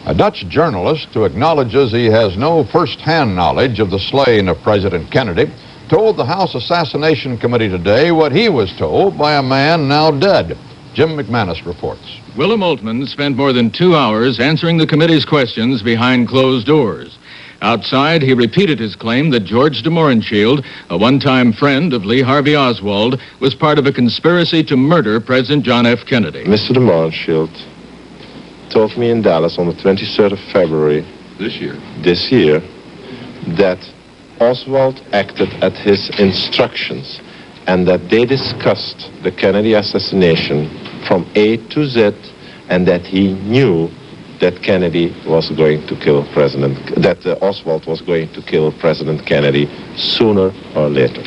A Dutch journalist who acknowledges he has no first-hand knowledge of the slaying of President Kennedy told the House Assassination Committee today what he was told by a man now dead. Jim McManus reports. Williem Oltmans spent more than 2 hours answering the committee's questions behind closed doors. Outside, he repeated his claim that Georege De Mohrenschildt, a one-time friend of Lee Harvey Oswald, was part of a conspiracy to murder President John F. Kennedy. Mr. De Mohrenschildt told me in Dallas on the 23rd of February this year that Oswald acted at his instructions and that they discussed the Kennedy assassination from A to Z, and that he knew that Kennedy was going to kill Oswald was going to kill President Kennedy sooner or later.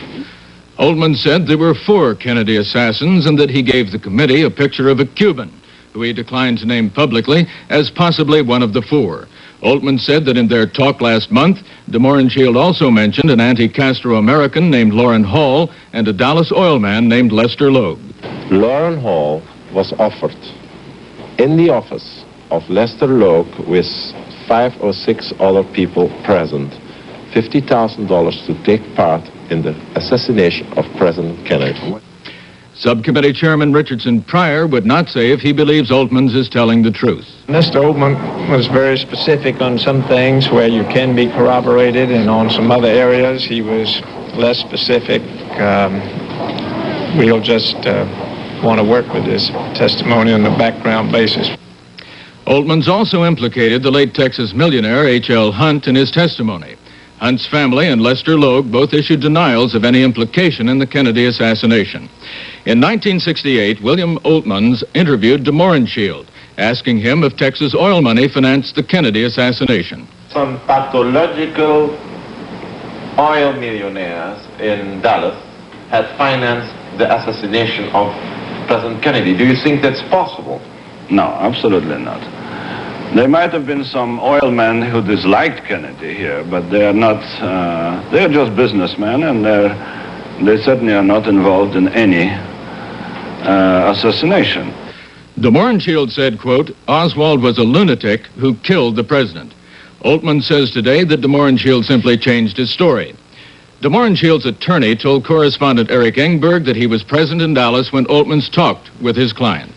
Oltmans said there were 4 Kennedy assassins and that he gave the committee a picture of a Cuban, who he declined to name publicly, as possibly one of the 4. Oltmans said that in their talk last month, De Mohrenschildt also mentioned an anti-Castro American named Loren Hall and a Dallas oil man named Lester Logue. Loren Hall was offered in the office of Lester Logue with 5 or 6 other people present $50,000 to take part in the assassination of President Kennedy. Subcommittee Chairman Richardson Pryor would not say if he believes Oltmans is telling the truth. Mr. Oltmans was very specific on some things where you can be corroborated, and on some other areas he was less specific. We'll just want to work with his testimony on a background basis. Oltmans also implicated the late Texas millionaire H.L. Hunt in his testimony. Hunt's family and Lester Logue both issued denials of any implication in the Kennedy assassination. In 1968, Williem Oltmans interviewed De Mohrenschildt, asking him if Texas oil money financed the Kennedy assassination. Some pathological oil millionaires in Dallas had financed the assassination of President Kennedy. Do you think that's possible? No, absolutely not. There might have been some oil men who disliked Kennedy here, but they are not, they're just businessmen, and they certainly are not involved in any assassination. De Mohrenschildt said, quote, Oswald was a lunatic who killed the president. Oltmans says today that De Mohrenschildt simply changed his story. De Mohrenschildt's attorney told correspondent Eric Engberg that he was present in Dallas when Oltmans talked with his client.